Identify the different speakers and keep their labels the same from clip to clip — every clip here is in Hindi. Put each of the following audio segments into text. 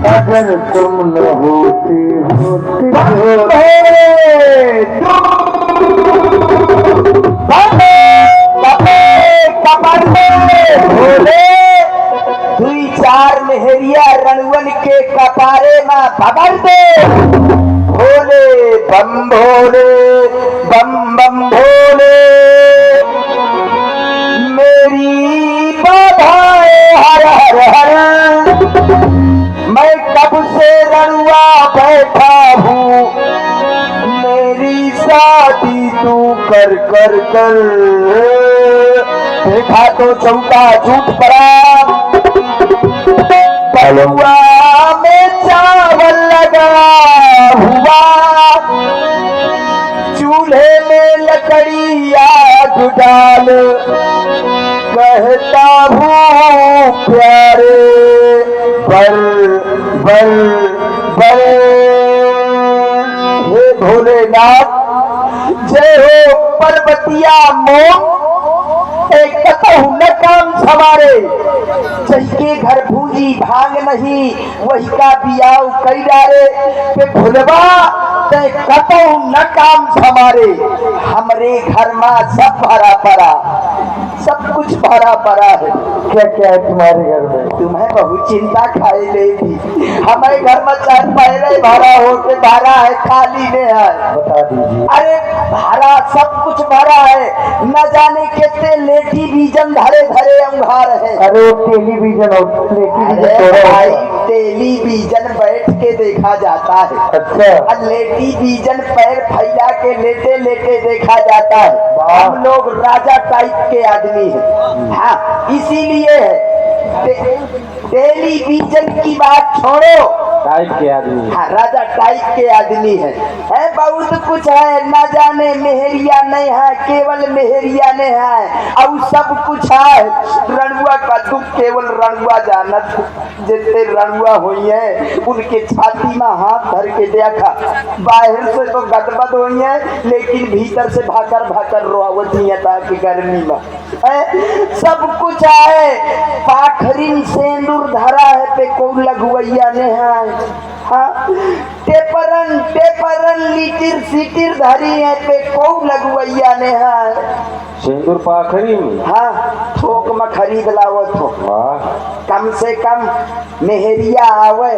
Speaker 1: अगर तुम न होती होती
Speaker 2: भोले दुई चार मेहरिया रणवन के कपारे में पकड़ दे। भोले बम बम भोले मेरी बाधाएं हर हर हर। मैं कब से रणुआ बैठा हूँ, मेरी शादी तू कर कर कर। देखा तो चौका झूठ पड़ा, बलुआ में चावल लगा हुआ, चूल्हे में लकड़ी आग डाल। कहता हूँ प्यारे बल बल बल। हे भोलेनाथ जय हो पर्वतिया मोम, एक कतहु न काम सवारे। जैके घर भूजी भांग नहीं, वही का बियाव कई डारे। पे भुलवा ते कतहु न काम समारे। हमरे घर में सब भरा पड़ा, सब कुछ भरा पड़ा है।
Speaker 1: क्या क्या है तुम्हारे घर में?
Speaker 2: तुम्हें बहुत चिंता खाई लेगी। हमारे घर में चार पहले भरा होके भरा है, खाली में है।
Speaker 1: बता दीजिए।
Speaker 2: अरे भरा सब कुछ भरा है, न जाने कितने लेटी बीजन धरे धरे अंगार है।
Speaker 1: अरे टेलीविजन
Speaker 2: भाई टेलीविजन बैठ के देखा जाता है।
Speaker 1: अच्छा।
Speaker 2: लेटी बीजन पैर फैला के लेटे लेटे देखा जाता है। हम लोग राजा टाइप के आदमी हैं। हाँ इसीलिए टेलीविजन की बात छोड़ो,
Speaker 1: टाइप के आदमी।
Speaker 2: हाँ राजा टाइप के आदमी है बहुत कुछ है। न जाने मेहरिया नहीं है, केवल मेहरिया नहीं है, और सब कुछ है। रणुआ का दुख केवल रणुआ जानत। जितने रणुआ हुई है उनके छाती में हाथ धर के देखा, बाहर से तो गदबद हुई है, लेकिन भीतर से भाकर भाकर रोवती है ताकि गर्मी में सब कुछ है। पाखरिन सेंदूर धरा है पे को लगवैया ने है। हाँ टेपरन टेपरन लिटिर सिटिर धरी है पे को लगवैया ने है।
Speaker 1: सिंदूर पाखरी में?
Speaker 2: हाँ थोक में खरीद लावत हो।
Speaker 1: वाह।
Speaker 2: कम से कम मेहरिया आवे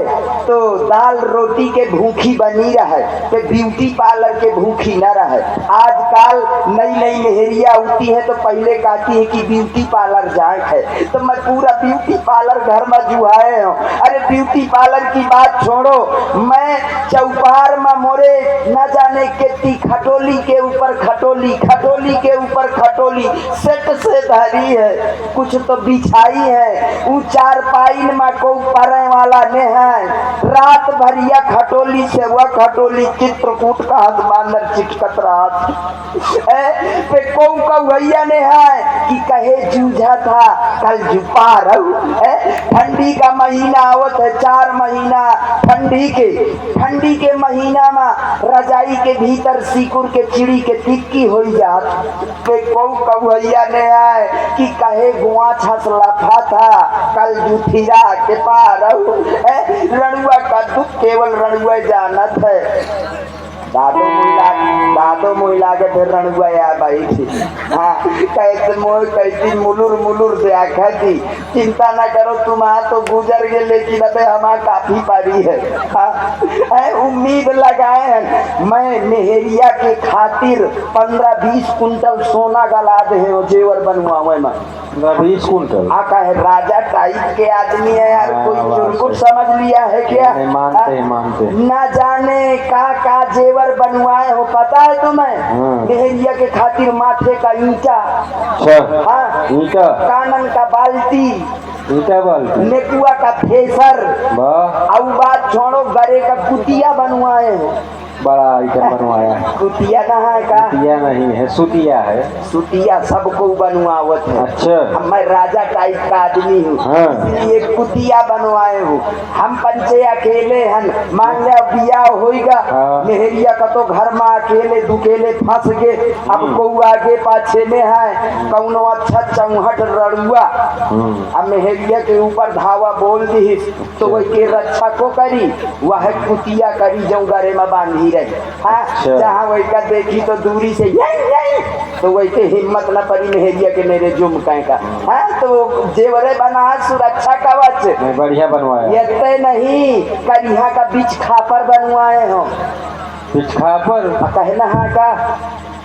Speaker 2: तो दाल रोटी के भूखी बनी रहे, तो ब्यूटी पार्लर के भूखी न रहे। आजकल नई नई मेहरिया उठी है तो पहले कहती है कि ब्यूटी पार्लर जाए है, तो मैं पूरा ब्यूटी पार्लर घर में जुआए हूँ। अरे ब्यूटी पार्लर की बात छोड़ो, मैं चौपार में मोरे न जाने कितनी खटोली के ऊपर खटोली, खटोली के ऊपर खटोली सेट से धरी है। कुछ तो बिछाई है, वो चार पाइन में को परे वाला ने है। रात भरिया खटोली से वह खटोली चित्रकूट का हाथ बांधर चिटकत रहा पे को भैया ने है कि कहे जूझा था कल जुपा रहू। ठंडी का महीना आवत है, 4 महीना ठंडी के महीना में रजाई के भीतर सिकुर के चिड़ी के टिक्की हो जात। पे को भैया ने है कि कहे गुआ छस लफा था कल जुठिरा के पार। रणुआ का दुख केवल रणुआ जानत है। दादो मोहिला के फिर रणुआ आ भाई थी। हाँ कैसे मोह कैसी मुलुर मुलुर से आखा थी, चिंता ना करो तुम तो गुजर गए, लेकिन अबे हमारा काफी पारी है। हाँ उम्मीद लगाए हैं मैं मेहरिया के खातिर 15-20 कुंटल सोना गला दे जेवर बनवावे में।
Speaker 1: 20 कुंटल?
Speaker 2: आका है राजा टाइप के आदमी है यार, कोई चुरकुट समझ लिया है क्या?
Speaker 1: मानते
Speaker 2: ना जाने का जेवर बनवाए हो, पता है तुम्हें? मेहरिया के खातिर माथे का ईंटा, हाँ
Speaker 1: ईंटा,
Speaker 2: कानन का बाल्टी,
Speaker 1: ईंटा बाल्टी,
Speaker 2: नेकुआ का थ्रेसर,
Speaker 1: वाह।
Speaker 2: और बात छोड़ो गरे का कुतिया बनवाए हो।
Speaker 1: बड़ा आइटम बनवाया है।
Speaker 2: कुतिया कहाँ है का?
Speaker 1: कुतिया नहीं है, सुतिया है।
Speaker 2: सुतिया सबको बनवावत है।
Speaker 1: अच्छा।
Speaker 2: मैं राजा टाइप का आदमी हूँ,
Speaker 1: हाँ।
Speaker 2: इसलिए कुतिया बनवाए हूँ। हम पंचे अकेले हैं, मान लिया बिया होगा,
Speaker 1: हाँ।
Speaker 2: मेहरिया का तो घर में अकेले दुकेले फंस गए। अब को आगे पाछे में है कौनो अच्छा चौहट रड़ुआ, अब मेहरिया के ऊपर धावा बोल दी तो वही के रक्षा को करी, वह कुतिया करी जो गरे में बांधी रही। हाँ, जहाँ वही का देखी तो दूरी से यही तो वही के हिम्मत न पड़ी मेहरिया के मेरे जुम का। हाँ, तो जेवरे बना सुरक्षा कवच
Speaker 1: बढ़िया बनवाया।
Speaker 2: ये नहीं करिया का बीच खापर बनवाए हो।
Speaker 1: बिछखापर
Speaker 2: कहना है का?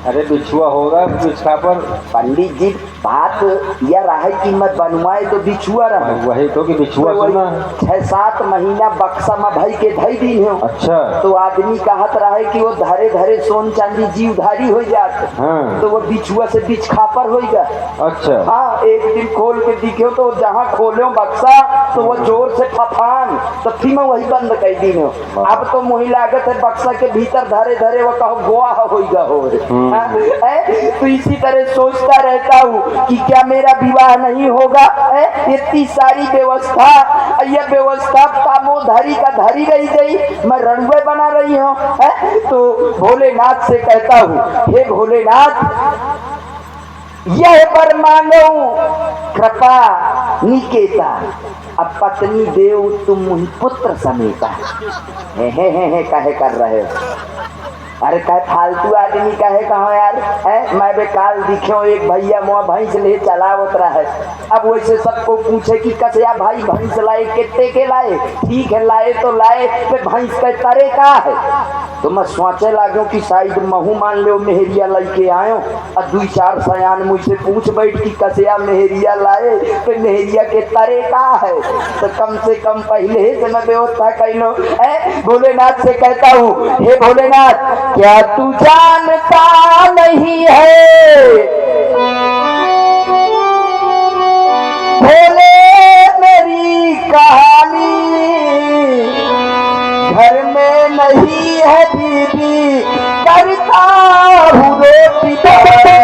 Speaker 1: अरे बिछुआ होगा बिछखापर।
Speaker 2: पंडित जी बात यह रहा कि मत बनवाए तो बिछुआ रहा।
Speaker 1: वही तो कि बिछुआ सुना है।
Speaker 2: 6-7 महीना बक्सा में भाई के धई दिन हो।
Speaker 1: अच्छा।
Speaker 2: तो आदमी कहत रहे कि वो धरे धरे सोन चांदी जीव धारी हो जाते।
Speaker 1: हाँ।
Speaker 2: तो वो बिछुआ से बीच खापर होगा।
Speaker 1: अच्छा।
Speaker 2: हाँ, एक दिन खोल के दिखे तो जहाँ खोलो बक्सा तो वो जोर से फफान, तो फिर मैं वही बंद कर दी हो। अब तो मुही लागत है बक्सा के भीतर धरे धरे वो कहो गोवा होगा हो। तो इसी तरह सोचता रहता हूँ कि क्या मेरा विवाह नहीं होगा। इतनी सारी व्यवस्था, यह व्यवस्था कामो धरी का धरी रही गई, मैं रणुए बना रही हूँ। तो भोलेनाथ से कहता हूँ, हे भोलेनाथ, यह वर मांगो कृपा निकेता, अब पत्नी देव तुम मुहि पुत्र समेता। हे काहे कर रहे हो? अरे कहे फालतू आदमी कहे कहो यार है। मैं बेकाल दिखो एक भैया मुआ भैंस ले चला उतरा है। अब वैसे सबको पूछे कि कसया भाई भैंस लाए कितने के लाए? ठीक है लाए तो लाए, पे भैंस के तरे का है? तो मैं सोचे लागो कि शायद महू मान लो मेहरिया लेके आयो और 2-4 सयान मुझसे पूछ बैठ कि कसया मेहरिया लाए, पे मेहरिया के तरे का है? तो कम से कम पहले से मैं व्यवस्था कैलो। भोलेनाथ से कहता हूँ, हे भोलेनाथ, क्या तू जानता नहीं है भोले मेरी कहानी, घर में नहीं है बीबी करता हूँ रोटी पानी।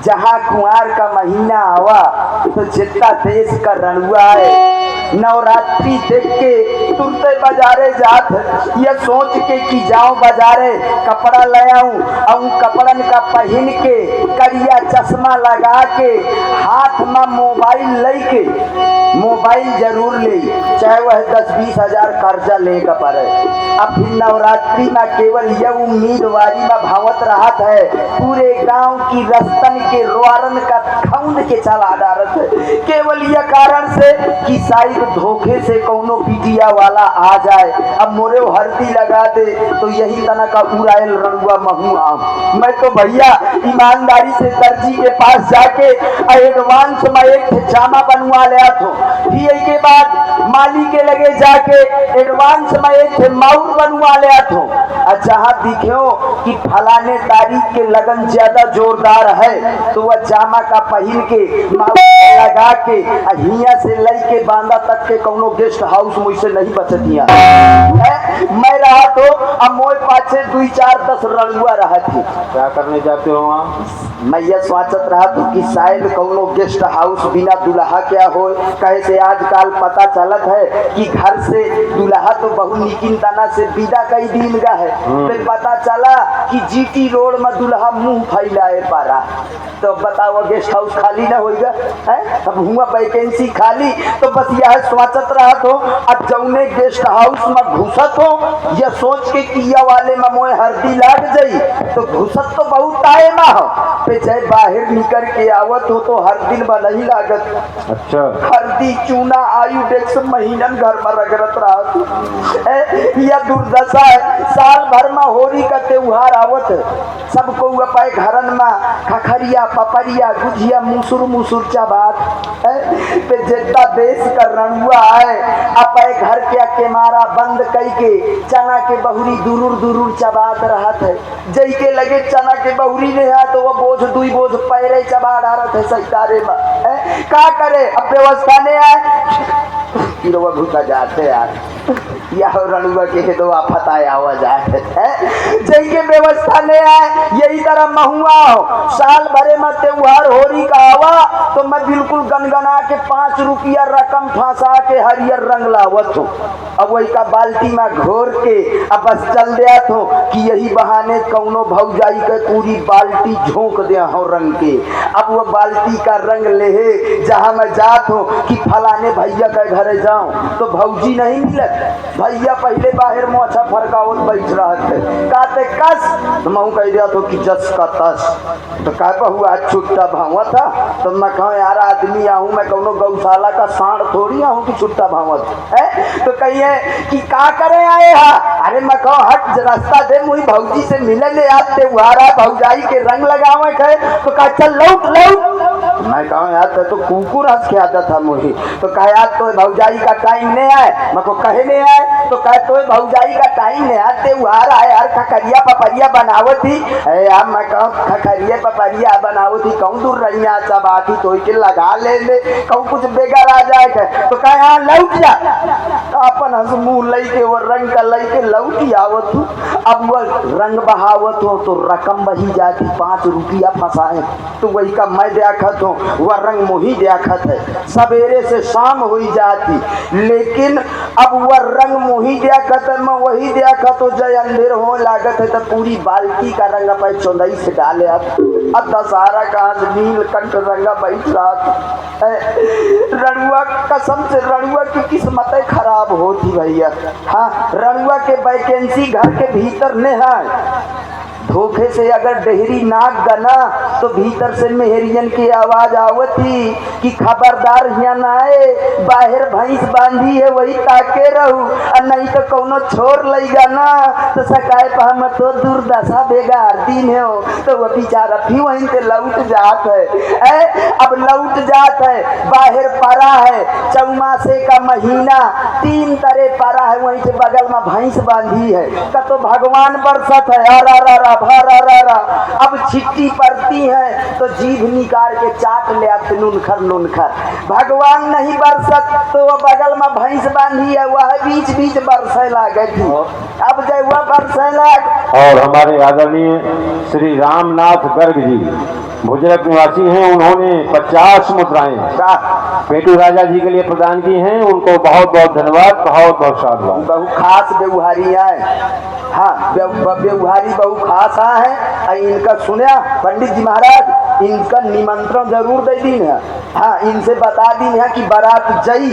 Speaker 2: जहाँ कुंवार का महीना आवा तो जितना देश का रणुआ है नवरात्रि देख के तुरते बाजारे जात ये सोच के कि जाऊं बाजारे कपड़ा ले आऊं और कपड़न का पहन के करिया चश्मा लगा के हाथ में मोबाइल लेके मोबाइल जरूर ले चाहे वह 10-20 हजार कर्जा लेगा पड़े। अब फिर नवरात्रि में केवल यह उम्मीदवारी में भावत रहत है पूरे गांव की रस्तन के रोरन का खौंद के चला डारत है केवल यह कारण से कि शायद धोखे से कौनो बिटिया वाला आ जाए अब मोरे हल्दी लगा दे तो यही तना का उड़ायल रणुआ महू आम। मैं तो भैया ईमानदारी से दर्जी के पास जाके एडवांस में एक जामा बनवा लिया था फिर के बाद माली के लगे जाके एडवांस में एक माउर बनवा लिया था। जहाँ दिखो कि फलाने तारीख के लगन ज्यादा जोरदार है तो वह जामा का पहन के माउर लगा के हिया से लई के बांधा तक के कौनो गेस्ट हाउस मुझसे नहीं बचतिया मैं रहा तो अब मोए पाछे 2-4-10 रणुआ रहा थी।
Speaker 1: क्या करने जाते हो वहाँ?
Speaker 2: मैं यह सोचत रहा तो कि शायद कौनो गेस्ट हाउस बिना दुल्हा क्या हो कहे से आजकल पता चलत है कि घर से दुल्हा तो बहुत निकिन तना से विदा कई दिन का है फिर पता चला कि जीटी रोड में दुल्हा मुंह फैलाए पारा तो बताओ गेस्ट हाउस खाली ना होगा है तब हुआ वैकेंसी खाली तो बस यह सोचत रहा तो अब जौने गेस्ट हाउस में घुसत हो यह सोच के किया वाले में मोए हल्दी लाग जाई तो घुसत तो बहुत टाइम हो पे चाहे बाहर निकल के आवत हो तो हर दिन बा नहीं लागत।
Speaker 1: अच्छा
Speaker 2: हल्दी चूना आयुडेक्स महीनन घर में रगड़त रहा यह दुर्दशा है। साल भर में होली का त्योहार आवत है सबको पाए घरन में खखरिया पपरिया गुजिया मुसुर चाबात पे जितना देश का रणुआ है अपने घर के केमारा बंद कई के चना के बहुरी दूर चबात रहत है जई के लगे चना के बहुरी ने है तो वो बोझ 2 बोझ पैरे चबा डारत है सैतारे में का करे अब व्यवस्था ने आए घुसा जाते यार या रणुआ के दो आफत आया हुआ जाए जई के व्यवस्था ने आए यही तरह महुआ हो साल भरे में त्योहार होली का आवा तो मैं बिल्कुल गनगना के 5 रुपया रकम फंसा के हरियर रंग लावत हूँ अब वही का बाल्टी में घोर के अब बस चल दिया तो कि यही बहाने कौनो भौजाई के पूरी बाल्टी झोंक दे हो रंग के अब वो बाल्टी का रंग ले जहाँ मैं जात हूँ कि फलाने भैया के घर जाऊँ तो भौजी नहीं मिलत भैया पहले बाहर मोछा फरकावत बैठ रहा थे काते कस तो मैं कह दिया तो कि जस का तस तो कह हुआ छुट्टा भावा था तो मैं कहूँ यार आदमी आऊँ मैं कौनो गौशाला का सांड थोड़ी आऊँ कि छुट्टा भावत है तो कहिए कि का करे आए हा अरे मैं कहूँ हट रास्ता दे मुझे भौजी से मिले ले यार त्योहारा भौजाई के रंग लगावे कहे तो कहा चल लौट मैं कहूँ यार तो कुकुर हंस के आता था मुझे तो कहा यार तो भौजाई का टाइम नहीं आए मैं को कहे नहीं आए तो कहे तो भौजाई का टाइम नहीं आए त्योहार आए यार खखरिया पपरिया बनावत थी यार मैं कहूँ खखरिया पपरिया बनावत थी कहूँ दूर रही सब आती तो के लगा ले कहूँ कुछ बेगर आ जाए तो कहे हाँ लौट जा अपन हंस मुँह लई के वो रंग का लई के लौटी आवत हूँ अब वह रंग बहावत हो तो रकम बही जाती 5 रुपया फंसाए तो वही का मैं देखत हूँ वह रंग मोही देखत है सवेरे से शाम हुई जाती लेकिन अब वह रंग मोही देखत है मैं वही देखत हो जय अंधेर हो लागत है तो पूरी बाल्टी का रंग पे चौंदई से डाले अब दशहरा का नील कंठ रंगा बैठ रहा रणुआ कसम से रणुआ की किस्मत खराब होती भैया। हाँ रणुआ के वैकेंसी घर के भीतर ने है धोखे से अगर डेहरी नाक गना तो भीतर से मेहरियन की आवाज आवती कि खबरदार यहाँ ना आए बाहर भैंस बांधी है वही ताके रहू और नहीं तो कौनो छोर लेगा ना तो सकाए हम तो दुर्दशा बेगार दिन है हो तो वह बेचारा भी वहीं से लौट जात है अब लौट जात है बाहर परा है चौमासे का महीना 3 तरह परा है वहीं से बगल में भैंस बांधी है तो भगवान बरसत है भरा अब छिट्टी पड़ती है तो जीभ निकाल के चाट ले आते नुनखर भगवान नहीं बरसत तो वो बगल में भैंस बांधी है वह बीच बरसे लागे थी अब जब वह बरसे लाग
Speaker 1: और हमारे आदरणीय श्री रामनाथ गर्ग जी
Speaker 3: भुजरक निवासी हैं, उन्होंने 50 मुद्राएं पेटू राजा जी के लिए प्रदान की हैं। उनको बहुत बहुत धन्यवाद, बहुत बहुत साधुवाद।
Speaker 2: बहु खास व्यवहारी है, हाँ व्यवहारी बहु खास है। इनका सुना पंडित जी महाराज, इनका निमंत्रण जरूर दे दी है। हाँ, इनसे बता दी है कि बारात जई।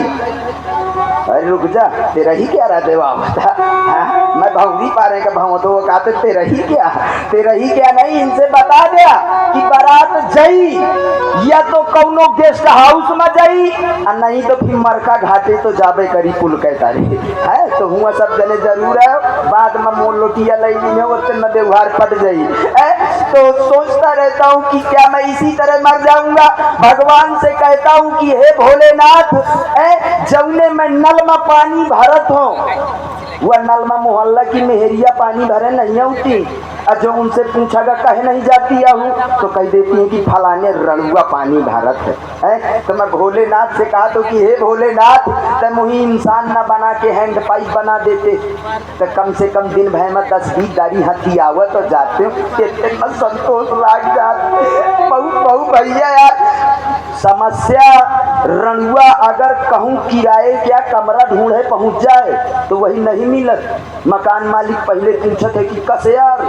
Speaker 2: अरे रुक जा, तेरा ही क्या रहा देवा बता। हाँ, मैं भौरी पा रहे का भाव तो वो कहते तेरा ही क्या नहीं। इनसे बता दिया कि बारात जई या तो कौनो गेस्ट हाउस में जई, और नहीं तो फिर मरका घाटे तो जाबे करी पुल के तारी है। तो हुआ सब जने जरूर है, बाद में मोल लोटिया लई है और न व्यवहार पट जाई। तो सोचता रहता हूँ कि क्या मैं इसी तरह मर जाऊंगा। भगवान से कहता हूँ कि हे भोलेनाथ, जौने में नल में पानी भरत हो, वह नल में मोहल्ला की मेहरिया पानी भरे नहीं होती। और जो उनसे पूछागा कहे नहीं जाती हूँ तो कह देती है कि फलाने रणुआ पानी भारत है। तो मैं भोलेनाथ से कहा तो कि हे भोलेनाथ, तो मुही इंसान न बना के हैंड पाइप बना देते तो कम से कम दिन भर में 10-20 गाड़ी हाथी आवत और जाते हो, संतोष लाग जाते। बहु भैया यार, समस्या रणुआ अगर कहूँ किराए क्या कमरा ढूंढे पहुंच जाए तो वही नहीं मिलत। मकान मालिक पहले पूछत है कि कसे यार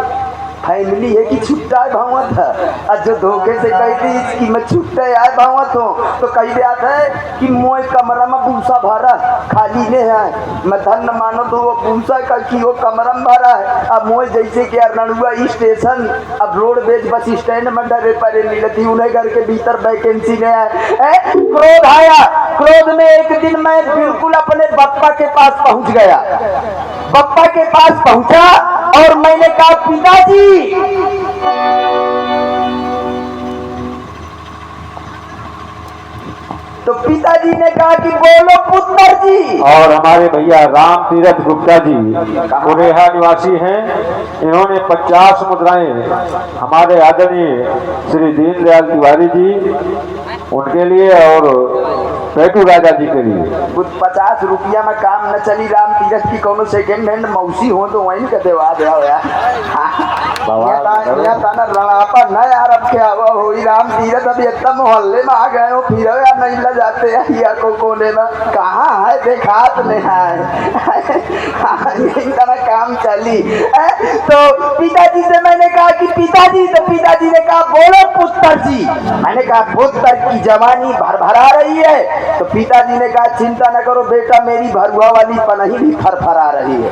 Speaker 2: फैमिली है कि छुट्टा भावत है। और जो धोखे से कहती इसकी मैं छुट्टे आए भावत हो तो कह दिया है कि मोए कमरा में भूसा भरा खाली ने है। मैं धन मानो तो वो भूसा का कि वो कमरा में भरा है। अब मोए जैसे कि रणुआ स्टेशन अब रोडवेज बस स्टैंड में डरे परे मिलती, उन्हें घर के भीतर वैकेंसी ने है। क्रोध आया, क्रोध में एक दिन मैं बिल्कुल अपने बप्पा के पास पहुंच गया। बप्पा के पास पहुंचा और मैंने कहा पिताजी, तो पिताजी ने कहा कि बोलो पुत्र जी।
Speaker 3: और हमारे भैया राम तीरथ गुप्ता जी उरेहा निवासी हैं, इन्होंने 50 मुद्राएं हमारे आदरणीय श्री दीनदयाल तिवारी जी उनके लिए और पेटू राजा जी के लिए।
Speaker 2: कुछ 50 रुपया में काम न चली। राम तीरथ की कोनो सेकेंड हैंड मौसी हो तो वहीं का देवा दे रणापा न यार। अब क्या हुआ हो राम तीरथ अभी इतना मोहल्ले में आ गए हो, फिर यार नहीं ल जाते या को कोने में कहाँ है देखात में है। काम चली। तो पिताजी से मैंने कहा कि पिताजी, तो पिताजी ने कहा बोलो पुत्र जी। मैंने कहा पुत्र की जवानी भरभरा रही है। तो पिताजी ने कहा चिंता न करो बेटा, मेरी भरुआ वाली पनही भी फरफरा रही है।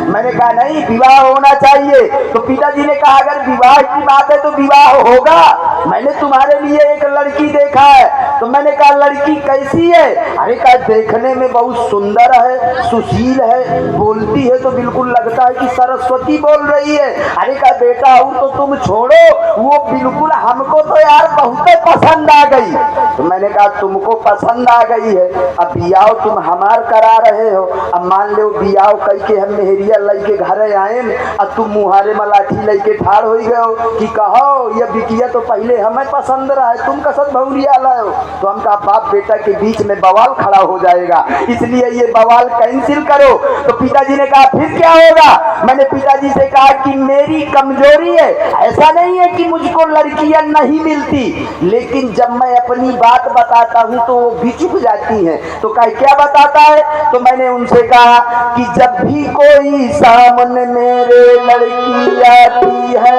Speaker 2: मैंने कहा नहीं, विवाह होना चाहिए। तो पिताजी ने कहा अगर विवाह की बात है तो विवाह होगा। मैंने तुम्हारे लिए एक लड़की देखा है। तो मैंने कहा लड़की कैसी है? अरे कहा देखने में बहुत सुंदर है, सुशील है, बोलती है तो बिल्कुल लगता है कि सरस्वती बोल रही है। अरे कहा बेटा और तो तुम छोड़ो, वो बिल्कुल हमको तो यार बहुत पसंद आ गई। तो मैंने कहा तुमको पसंद आ गई है, अब बियाह तुम हमार करा रहे हो। अब मान लो बियाह कई के हम मेहरिया लई के घरे आए और तुम मुहारे में लाठी लई के ठाड़ हो गए हो कि कहो ये बिकिया तो पहले हमें पसंद रहा है, तुम कसत भौरिया लाए हो। तो हम कहा बाप बेटा के बीच में बवाल खड़ा हो जाएगा, इसलिए ये बवाल कैंसिल करो। तो पिताजी ने कहा फिर क्या होगा? मैंने पिताजी से कहा कि मेरी कमजोरी है, ऐसा नहीं है कि मुझको लड़कियां नहीं मिलती, लेकिन जब मैं अपनी बात बताता हूँ तो वो भी चुप जाती हैं। तो कहा क्या बताता है? तो मैंने उनसे कहा कि जब भी कोई सामने मेरे लड़की आती है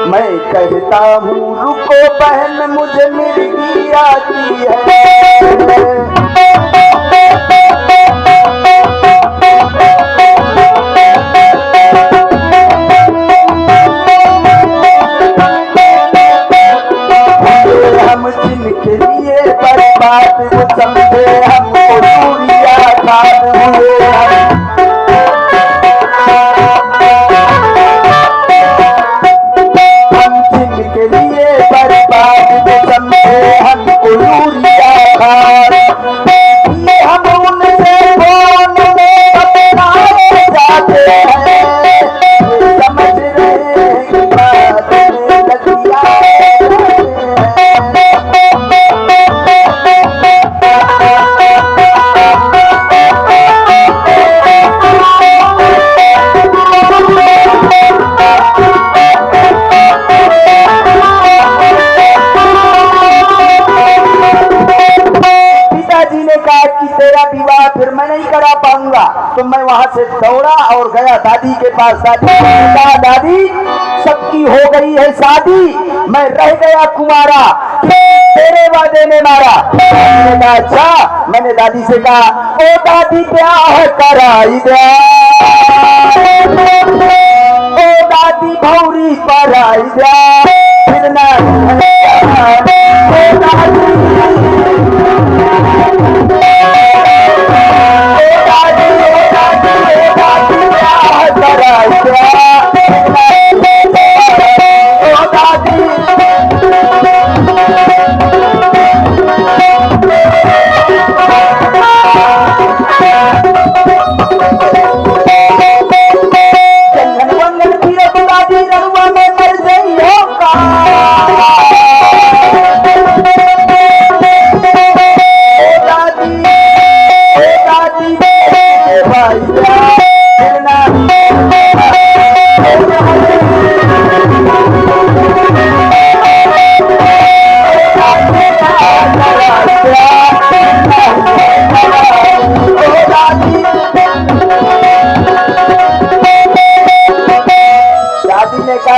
Speaker 2: मैं कहता हूँ रुको बहन मुझे मिर्गी आती है। हम जिनके लिए बर्बाद वो समझे हमको दूरिया खाद हुए। हम जिनके लिए बर्बाद वो समझे हमको दूरिया खाद। तो मैं वहां से दौड़ा और गया दादी के पास। दादी ने कहा, दादी सबकी हो गई है शादी, मैं रह गया कुमारा, तेरे वादे में मारा। मैंने कहा अच्छा। मैंने दादी से कहा, ओ दादी ब्याह कराई दे, ओ दादी भौरी पर आई दे, फिर ना ओ दादी ब्याह कराई दे, ओ दादी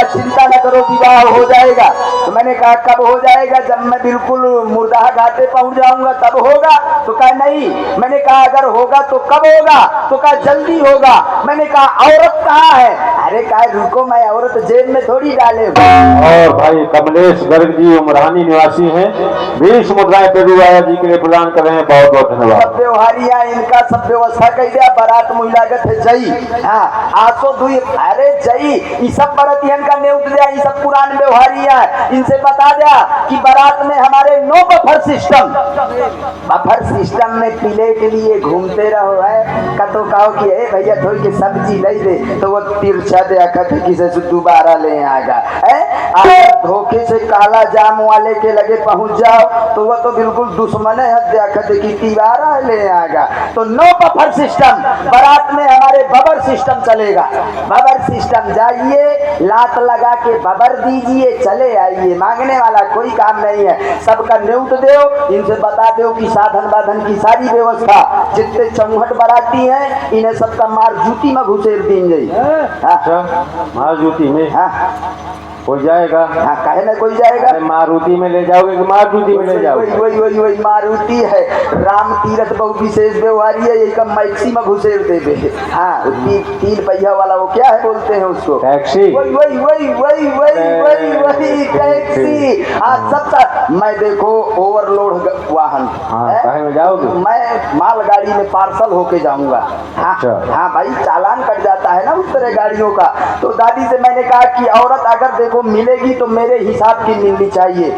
Speaker 2: चिंता न करो विवाह हो जाएगा। तो मैंने कहा कब हो जाएगा? जब मैं बिल्कुल मुर्दा घाटे पहुंच जाऊंगा तब होगा। तो कहा नहीं। मैंने कहा अगर होगा तो कब होगा? तो कहा जल्दी होगा। मैंने कहा औरत कहाँ है? अरे कहा रुको, मैं औरत जेब में थोड़ी डाले।
Speaker 3: और भाई कमलेश गर्ग जी उमरानी निवासी हैं, 20 मुद्राएं पेरूवाया जी के लिए प्रदान कर रहे हैं। बहुत बहुत धन्यवाद।
Speaker 2: सब व्यवहारिया इनका सब व्यवस्था कर दिया। बारात मुलागत है जई, हाँ आसो दुई, अरे जई ये सब बरत इनका न्यूट दिया। ये सब पुराने व्यवहारिया इनसे बता दिया कि बारात में हमारे no buffer system. Buffer system में पीले के लिए घूमते रहो है। कतो कहो कि ए भैया थोड़ी की सब्जी ले दे, तो वो तिरछा दे आखिर किसे से दोबारा ले आएगा। धोखे से काला जाम वाले के लगे पहुंच जाओ तो वो तो बिल्कुल दुश्मन है, देखते कि तिवारा ले आएगा। तो नो बफर सिस्टम। बारात में हमारे बबर सिस्टम चलेगा। बबर सिस्टम, जाइए लात लगा के बबर दीजिए, चले आइए, मांगने वाला कोई काम नहीं है। सबका न्यूट दो, इनसे बता दो कि साधन बाधन की सारी व्यवस्था, जितने चौहट बराती हैं इन्हें सबका मार जूती में घुसेर दी गई।
Speaker 3: मार जूती में?
Speaker 2: हाँ
Speaker 3: हो जाएगा।
Speaker 2: हाँ काहे ना कोई जाएगा?
Speaker 3: मारुति में ले जाओगे कि मारुति में ले जाओगे?
Speaker 2: वही मारुति है। राम तीरथ बहुत विशेष व्यवहारी है, एक मैक्सी में घुसेर देवे। हाँ 3 पहिया वाला, वो क्या है बोलते हैं उसको? टैक्सी। वही टैक्सी। हाँ सब। मैं देखो ओवरलोड वाहन।
Speaker 3: काहे में जाओगे?
Speaker 2: मैं मालगाड़ी में पार्सल होके जाऊंगा। हाँ भाई चालान कट जाता है ना उस तरह गाड़ियों का। तो दादी से मैंने कहा कि औरत अगर देखो मिलेगी तो मेरे हिसाब की मिलनी चाहिए।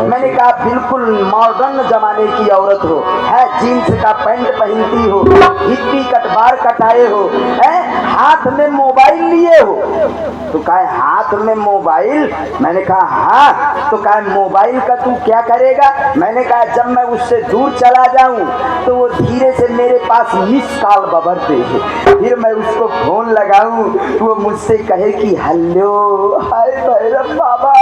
Speaker 2: मैंने कहा बिल्कुल मॉडर्न जमाने की औरत हो, है जीन्स का पैंट पहनती हो, हिप्पी कट बार कटाए हो, है हाथ में मोबाइल लिए हो। तो कहा हाथ में मोबाइल? मैंने कहा हाँ। तो कहा मोबाइल का तू क्या करेगा? मैंने कहा जब मैं उससे दूर चला जाऊं तो वो धीरे से मेरे पास मिस कॉल बबर दे, फिर मैं उसको फोन लगाऊं, वो मुझसे कहे कि हेलो हाय भैरव बाबा,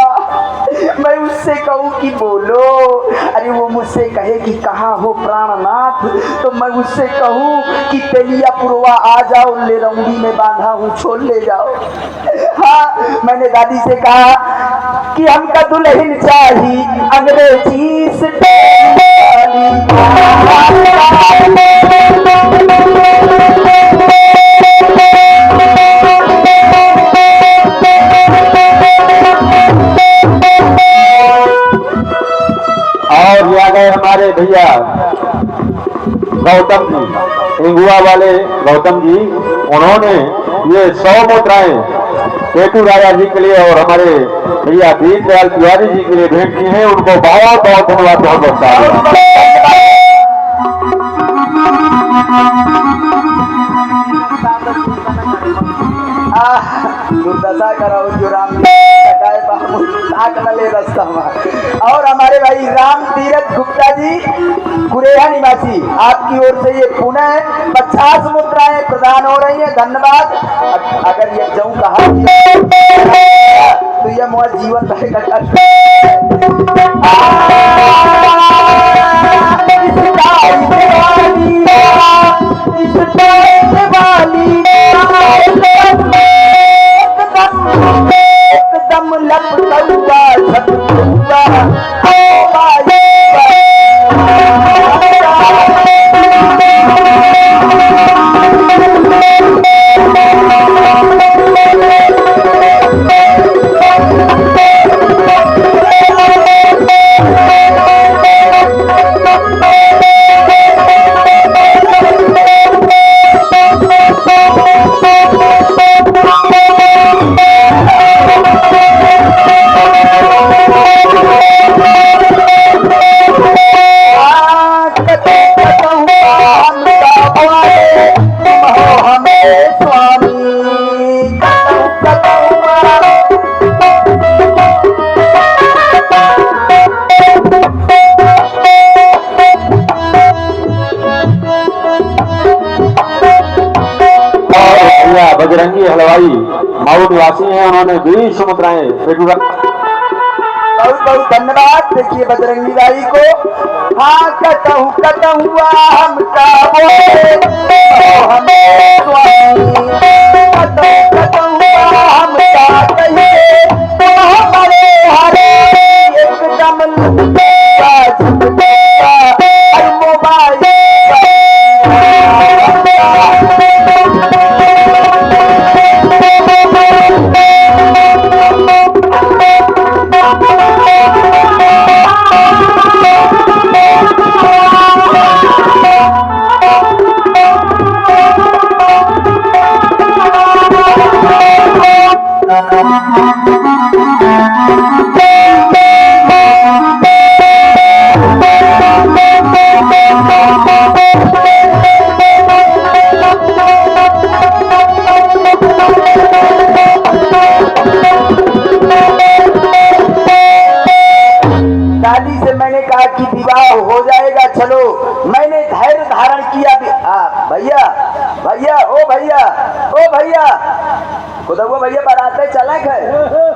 Speaker 2: मैं उससे कहूँ कि बोलो, अरे वो मुझसे कहे कि कहाँ हो प्राणनाथ, तो मैं उससे कहूँ कि तेलिया पुरवा आ जाओ, ले रंगी में बांधा हूँ छोड़ ले जाओ। हाँ मैंने दादी से कहा कि हमका दुल्हन चाहिए अंग्रेजी से
Speaker 3: और ये आ गए हमारे भैया गौतम जी, इंगुआ वाले गौतम जी। उन्होंने ये 100 मुद्राएं पेटू राजा जी के लिए और हमारे भैया दीनदयाल तिवारी जी के लिए भेंट की हैं। उनको बहुत बहुत धन्यवाद। बहुत बहुत
Speaker 2: दुर्दशा कराओ जो राम ले रास्ता। और हमारे भाई राम तीरथ गुप्ता जी कुरेहा निवासी, आपकी ओर से ये पुनः 50 मुद्राएं प्रदान हो रही है। धन्यवाद। अगर ये जाऊं कहा तो यह मोह जीवन रहेगा।
Speaker 3: मऊ निवासी हैं, उन्होंने 20 मुद्राएं पेटूरा।
Speaker 2: बहुत बहुत धन्यवाद। देखिए बजरंगी भाई को, हाँ कतहु कतहु हम का बोले हमें स्वामी, कतहु कतहु हम का कहिए तो हमारे हरे एकदम मोबाइल हो जाएगा। चलो मैंने धैर्य धारण किया। भैया भैया ओ भैया ओ भैया खुदा वो भैया बराते चले गए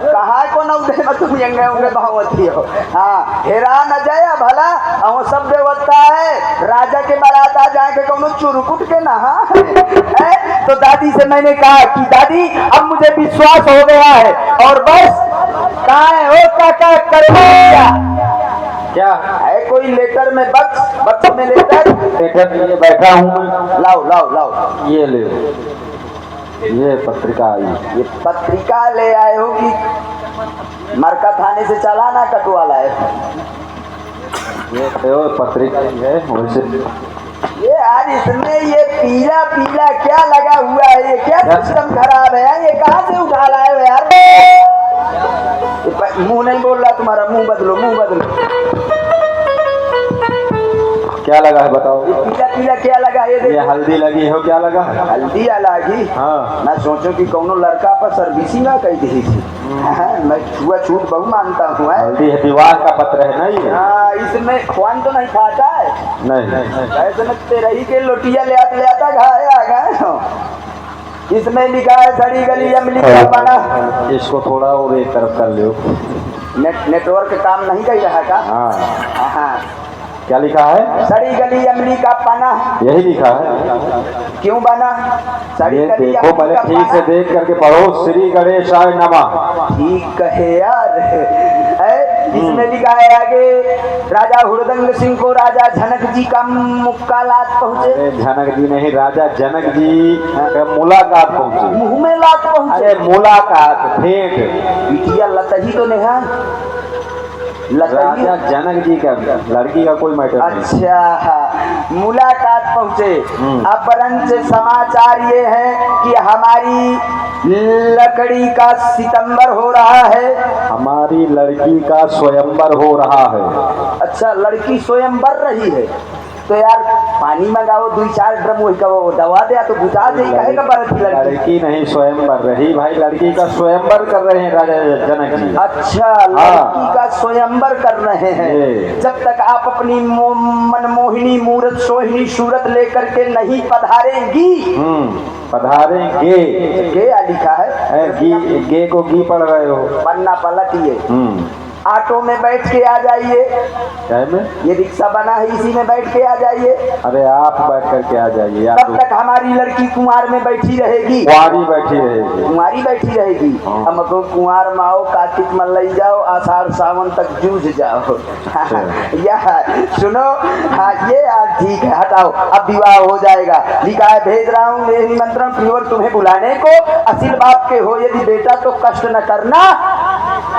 Speaker 2: कहा को न उधे में तुम यंगे होंगे भावती हो। हाँ हेरा न जाया भला वो सब व्यवस्था है। राजा के बारात आ जाके कौन चुरुकुट के नहा है। तो दादी से मैंने कहा कि दादी अब मुझे विश्वास हो गया है और बस कहा है ओ काका कर क्या है कोई लेटर में बक्स में लेटर
Speaker 3: ये बैठा हूँ मैं।
Speaker 2: लाओ लाओ लाओ ये
Speaker 3: ले ये पत्रिका आई।
Speaker 2: ये पत्रिका ले आए हो कि मरका थाने से चालाना कटवाला है।
Speaker 3: ये पत्रिका है वैसे।
Speaker 2: ये आज इसमें ये पीला पीला क्या लगा हुआ है। ये क्या सिस्टम खराब है। ये कहाँ से उठा लाए हो यार। मुंह नहीं बोल रहा तुम्हारा। मुंह बदलो मुंह बदलो।
Speaker 3: क्या लगा है बताओ।
Speaker 2: ये पीला पीला क्या लगा। ये
Speaker 3: हल्दी लगी हो क्या लगा।
Speaker 2: हल्दी लगी।
Speaker 3: हाँ
Speaker 2: मैं सोचो कि कौनो लड़का पर सर्विसिंग ना कही दी थी। मैं छुआ छूट बहु मानता हूँ।
Speaker 3: हल्दी है दीवार का पत्र है ना ये।
Speaker 2: हाँ इसमें खोन तो नहीं खाता है।
Speaker 3: नहीं
Speaker 2: ऐसे में तेरा ही के लोटिया ले आता घाया गए। इसमें लिखा है सड़ी गली अमली का पाना।
Speaker 3: इसको थोड़ा और एक तरफ कर लो।
Speaker 2: नेटवर्क काम नहीं कर रहा का।
Speaker 3: हाँ
Speaker 2: हाँ
Speaker 3: क्या लिखा है।
Speaker 2: सड़ी गली अमली का पाना
Speaker 3: यही लिखा है।
Speaker 2: क्यों बना सड़ी गली
Speaker 3: देखो पहले ठीक से देख करके पढ़ो। श्री गणेशाय नमः।
Speaker 2: ठीक है यार है। इसमें लिखा है आगे राजा हुड़दंग सिंह को राजा जनक जी का मुक्कालात पहुँचे।
Speaker 3: जनक जी नहीं राजा जनक जी का मुलाकात पहुँचे।
Speaker 2: मुँह में लात पहुँचे।
Speaker 3: अरे मुलाकात भेंट
Speaker 2: बिटिया लतही तो नहीं है।
Speaker 3: राजा जनक जी का लड़की का कोई मैटर नहीं।
Speaker 2: अच्छा मुलाकात पहुँचे। अपरंच समाचार ये है कि हमारी लकड़ी का सितंबर हो रहा है।
Speaker 3: हमारी लड़की का स्वयंवर हो रहा है।
Speaker 2: अच्छा लड़की स्वयंवर रही है तो यार पानी मंगाओ 2-4 ड्रम वही का वो दवा दे तो बुझा दे। कहे का बरत
Speaker 3: लड़की नहीं स्वयंवर रही भाई। लड़की का स्वयंवर कर रहे हैं राजा जनक जी।
Speaker 2: अच्छा लड़की का स्वयंवर कर रहे हैं। जब तक आप अपनी मनमोहिनी मूरत सोहिनी सूरत लेकर के नहीं पधारेंगी।
Speaker 3: पधारेंगे
Speaker 2: गे लिखा है।
Speaker 3: गे को गी पढ़ रहे हो।
Speaker 2: पन्ना पलटिए। ऑटो में बैठ के आ जाइए। ये रिक्शा बना है इसी में बैठ के आ जाइए।
Speaker 3: अरे आप बैठ करके आ जाइए।
Speaker 2: तब तक हमारी लड़की कुंवार में बैठी रहेगी।
Speaker 3: कुंवारी बैठी रहेगी।
Speaker 2: कुंवारी बैठी रहेगी। हमको कुंवार में आओ कार्तिक में ले जाओ आषाढ़ सावन तक जूझ जाओ। यह सुनो। हाँ ये ठीक है हटाओ अब विवाह हो जाएगा। लिखा है भेज रहा हूँ निमंत्रण प्रियोर तुम्हें बुलाने को। असिल बाप के हो यदि बेटा तो कष्ट न करना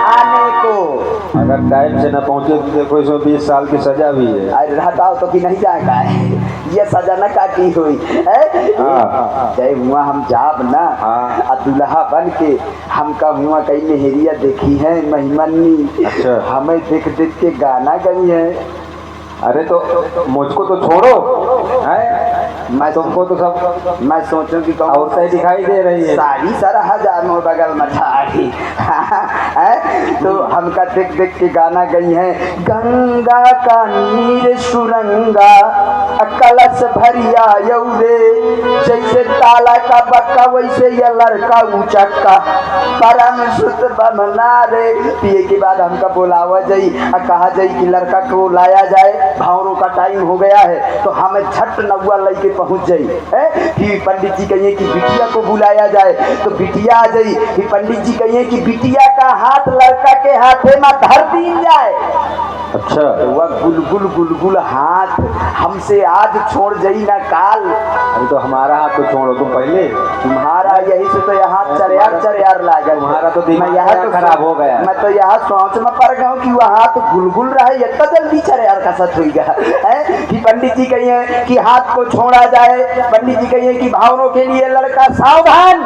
Speaker 2: आने को।
Speaker 3: अगर टाइम से न पहुंचे तो देखो इसमें 20 साल की सजा भी है।
Speaker 2: अरे हटाओ तो कि नहीं जाएगा ये सजा न काटी हुई है। जय हुआ हम जाब ना दुल्हा बन के हमका हुआ कई मेहरिया देखी है महिमनी।
Speaker 3: अच्छा।
Speaker 2: हमें देख देख के गाना गई है।
Speaker 3: अरे तो मुझको तो छोड़ो है।
Speaker 2: मैं
Speaker 3: तुमको तो सब
Speaker 2: मैं सोचूं कि
Speaker 3: औरतें दिखाई दे रही है।
Speaker 2: सारी सारा हजार में बगल में ठाड़ी है। तो हमका देख देख के गाना गई है। गंगा का नीर सुरंगा कलश भरिया यौरे, जैसे ताला का बक्का वैसे ये लड़का उचक्का, परम सुत बमना रे। पिए के बाद हमका बोलावा जाई, कहा जाई कि लड़का को लाया जाए, भावरों का टाइम हो गया है। तो हमें झट नौआ लेके पहुंच जाई है। फिर पंडित जी कहिए कि बिटिया को बुलाया जाए, तो बिटिया आ जाई। फिर पंडित जी कहिए कि बिटिया का हाथ लड़का के हाथे में धर दी जाए।
Speaker 3: अच्छा,
Speaker 2: वह गुलगुल गुलगुल हाथ हमसे आज छोड़ जाई ना काल।
Speaker 3: अरे तो हमारा हाथ तो छोड़ो तुम पहले।
Speaker 2: तुम्हारा यही से तो यहाँ चरियार लागा।
Speaker 3: तुम्हारा तो दिमाग
Speaker 2: यहाँ तो
Speaker 3: खराब हो गया।
Speaker 2: मैं तो यहाँ सोच में पड़ गया हूँ कि वह हाथ गुलगुल रहा है, इतना जल्दी चरियार का सच हुई गया है। कि पंडित जी कहिए कि हाथ को छोड़ा जाए, पंडित जी कहिए कि भावनों के लिए लड़का सावधान।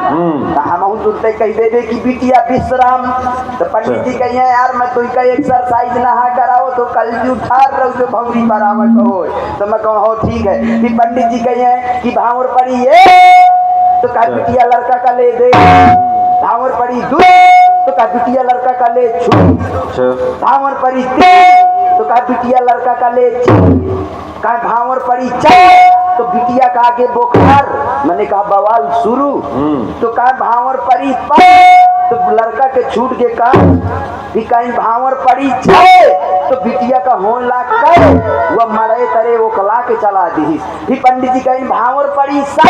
Speaker 2: हम तुरते कह दे कि बिटिया विश्राम। तो पंडित जी कहिए यार मैं तो एक्सरसाइज नहा कराओ तो कल भी उठा रहो जो भौरी बराबर कहो। तो मैं कहूँ हो ठीक है। फिर पंडित जी कहिए कि भावर पड़ी है तो कहा बिटिया लड़का का ले दे, भावर पड़ी दू तो कहा बिटिया लड़का का ले छू, भावर पड़ी तीन तो कहा बिटिया लड़का का ले कहा भावर पड़ी चार तो बिटिया का आगे बोखार, मैंने कहा बवाल शुरू। तो कहा भावर पड़ी पाँच तो लड़का के छूट के काम, कहीं भावर पड़ी छः तो बिटिया का होन ला कर वह मरे तरे वो कला के चला दी। फिर पंडित जी कहीं भावर पड़ी सात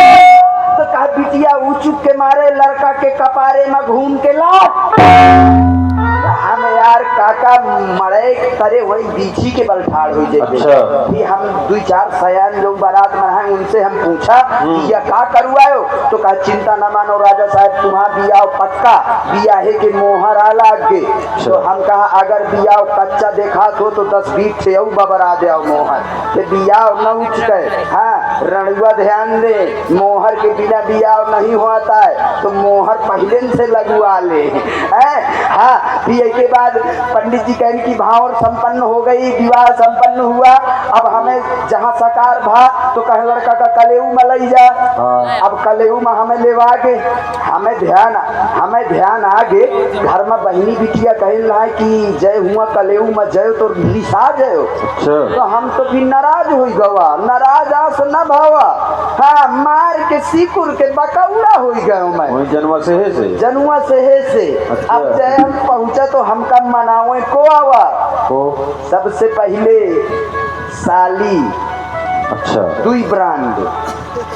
Speaker 2: तो कहा बिटिया उचुक के मारे लड़का के कपारे में घूम के लाट। हम यार काका मरे तरे वही बीछी के बल ठाड़ हो जाए।
Speaker 3: अच्छा।
Speaker 2: फिर हम दो चार सयान लोग बारात में हैं, उनसे हम पूछा कि यह का करवायो। तो कहा चिंता न मानो राजा साहब, तुम्हारा बियाह पक्का, बियाहे के मोहर आ लागे। तो हम कहा अगर बियाह कच्चा देखा तो 10-20 थे बबरा दे मोहर के बियाह न उच गए। हाँ रणुआ ध्यान दे, मोहर के बिना बियाह नहीं होता है तो मोहर पहले से लगवा ले। हाँ फिर के बाद पंडित जी कहें कि भावर संपन्न हो गई, विवाह संपन्न हुआ। अब हमें जहाँ सकार भा तो कहे लड़का का कलेऊ में लई जा। अब कलेऊ में हमें लेवा के हमें ध्यान आगे घर में बहनी बिटिया कहे ला कि जय हुआ कलेऊ में जय तो लिसा जय। तो हम तो भी नाराज हुई गवा, नाराज आस न भावा। हाँ मार के सिकुर के बकौड़ा हुई गए मैं
Speaker 3: जनुआ से
Speaker 2: है। अच्छा। अब जय हम पहुंचा तो हमका मनावे को आवा को सबसे पहले साली। अच्छा। दुई ब्रांड,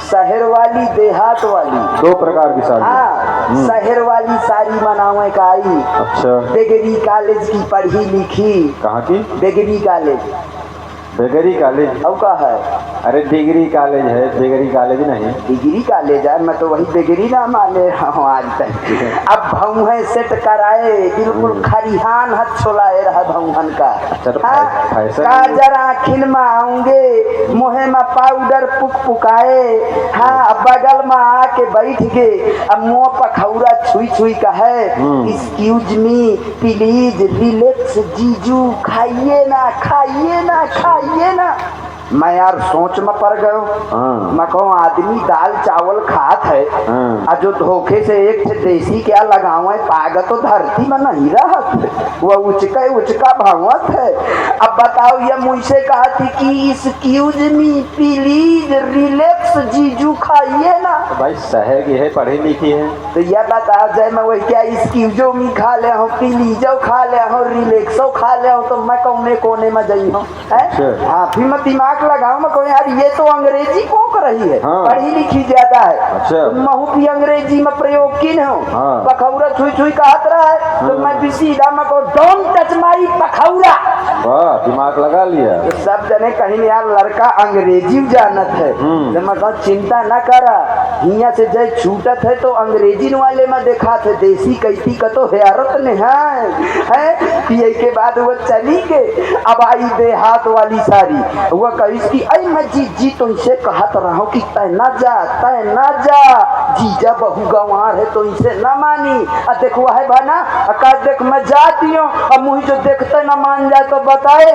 Speaker 2: शहर वाली देहात वाली,
Speaker 3: 2 प्रकार की साड़ी।
Speaker 2: हाँ शहर वाली साड़ी मनावे का आई।
Speaker 3: अच्छा।
Speaker 2: बेगरी कॉलेज की पढ़ी लिखी।
Speaker 3: कहाँ की? बेगरी कॉलेज
Speaker 2: अब का है?
Speaker 3: अरे डिग्री कॉलेज है, बेगरी कॉलेज नहीं।
Speaker 2: डिग्री कॉलेज है, मैं तो वही बेगरी ना माने रहा हूँ आज तक। अब भौहे सेट कराए बिल्कुल खरिहान हाथ छोलाए रहा भौहन का। का जरा खिल में आऊंगे मोहे में पाउडर पुकाए। हाँ बगल में आके बैठ गए, अब मुँह पखौरा छुई का है एक्सक्यूज मी प्लीज रिलैक्स जीजू, खाइए ना। मैं यार सोच में पड़ गयो। मैं कहूँ आदमी दाल चावल खात है और जो धोखे से एक देसी क्या लगावे पाग तो धरती में नहीं रहत, वह उचका भगवत है। अब बताओ ये मुझसे कहा थी कि एक्सक्यूज मी प्लीज रिलैक्स जीजू खाइए ना।
Speaker 3: तो भाई शहर की है, पढ़ी लिखी है।
Speaker 2: तो यह बताओ जय मैं वही क्या एक्सक्यूजो मी खा ले हूँ, प्लीजो खा ले हूँ, रिलैक्सो खा ले हूँ, तो मैं कौने कोने में जाई हूँ। हाँ फिर मैं दिमाग लगाऊं, मैं कहूँ यार ये तो अंग्रेजी को कर रही है। हाँ। पढ़ी लिखी ज्यादा है। अच्छा। महू भी अंग्रेजी में प्रयोग की न हो। हाँ। पखौरा छुई कहत रहा है। हाँ। तो मैं भी सीधा मैं कहूँ डोंट टच माई पखौरा।
Speaker 3: वाह दिमाग लगा लिया।
Speaker 2: तो सब जने कहीं यार लड़का अंग्रेजी जानत है। तो मैं कहूँ चिंता न करा, हिया से जय छूटत है तो अंग्रेजी वाले में देखा थे, देसी कैसी का तो हैरत नहीं है। पिए के बाद वो चली के अब आई देहात वाली साड़ी, वो कही कहिस कि अई मैं जी तो इसे कहत रहा कि तय ना जा जीजा बहु गंवार है तो इसे न मानी। देखो है भाना का देख मैं जाती हूँ, अब मुझे जो देखते न मान जाए तो बताए।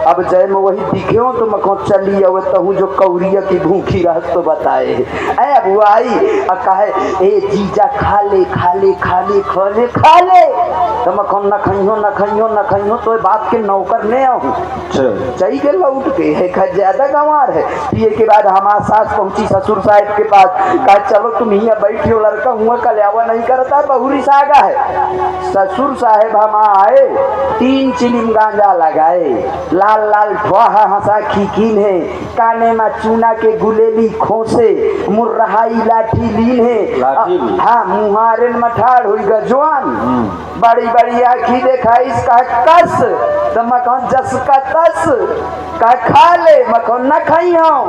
Speaker 2: अब जय में वही दिखे हो तो मैं कहूँ चली अवे तहूँ जो कौरिया की भूखी रह तो बताए। अब वो आई कहे ए जीजा खा ले तो मैं कहूँ न खइयो तो बाप के नौकर ने आहूँ चई के लौट के है ज्यादा गंवार है। पिए के बाद हमारा सास पहुंची ससुर साहब के पास, कहा चलो तुम यहाँ बैठी हो, लड़का हुआ कल्यावा नहीं करता बहुरी सागा है। ससुर साहब हम आए 3 चिलिम गांजा लगाए, लाल ठोहा हंसा खीखीन है, काने में चूना के गुलेली खोसे, मुर्रहाई लाठी लीन है, हाँ मुहारे मठाड़ हुई गजवान, बड़ी आँखी देखा इसका कस तो मैं कहूँ जस का तस का खा ले मैं कहूँ न खाई हूँ,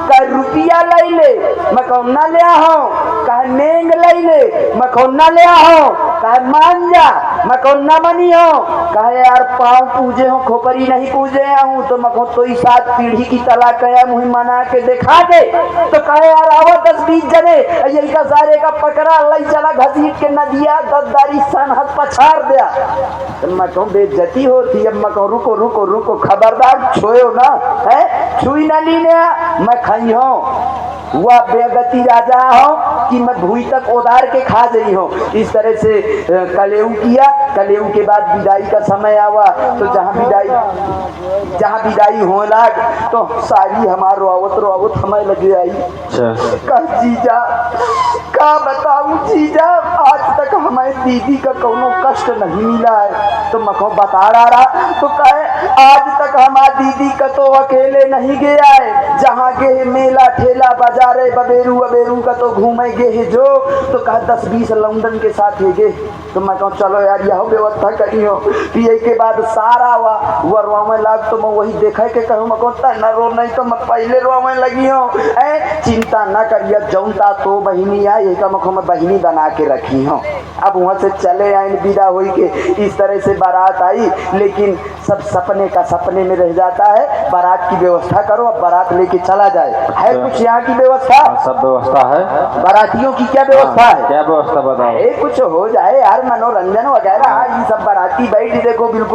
Speaker 2: का रुपया ले मैं कहूँ न ले हूँ, का नेंग ले मैं कहूँ न ले हूँ, का मान जा मैं कहूँ न मनी हूँ, कहा यार पाँव पूजे हूँ खोपरी नहीं पूजे हूँ तो मैं कहूँ तो 7 पीढ़ी की तलाक है मुझे मना के दिखा दे तो कहे यार आवा 10-20 जने यही का सारे का पकड़ा लाई चला घसीट के नदिया दद्दारी सन हाथ पछाड़ दिया। तो मैं कहूँ बेइज्जती होती। अब मैं कहूँ रुको खबरदार छोयो ना है छुई ना लीने मैं खाई हूँ वह बेगति राजा हो कि मैं भूई तक उधार के खा गई हूँ। इस तरह से कलेऊ किया। कलेऊ के बाद विदाई का समय आवा तो जहाँ विदाई हो लाग तो सारी हमार रोवत हमें लगे आई। कह जीजा का बताऊं जीजा आज तक हमारे दीदी का कोनो कष्ट नहीं मिला है तो मैं कहूँ बता रहा तो कहे आज तक हमारी दीदी का तो अकेले नहीं गया है, जहाँ गे मेला ठेला बाजारे बबेरू का तो घूमे गे है जो तो कहा 10-20 लौंडन के साथ है गे तो मैं कहूँ चलो यार यह व्यवस्था करी हो। पिए के बाद सारा हुआ रोवे लाग तो मैं वही देखे के कहूँ मैं कहूँ न रो नहीं तो मैं पहले रोवे लगी हूँ। चिंता न करिए जौनता तो बहिनी आई एक मैं बहिनी बना के रखी हूँ। अब वहाँ से चले आए विदा हुई के इस तरह से बारात आई, लेकिन सब सपने में रह जाता है। बारात की व्यवस्था करो, अब बारात लेके चला जाए है कुछ यहाँ की व्यवस्था?
Speaker 3: सब व्यवस्था है।
Speaker 2: बारातियों की क्या व्यवस्था है?
Speaker 3: क्या व्यवस्था बताओ?
Speaker 2: कुछ हो जाए यार मनोरंजन वगैरह। ये सब बाराती बैठ देखो बिल्कुल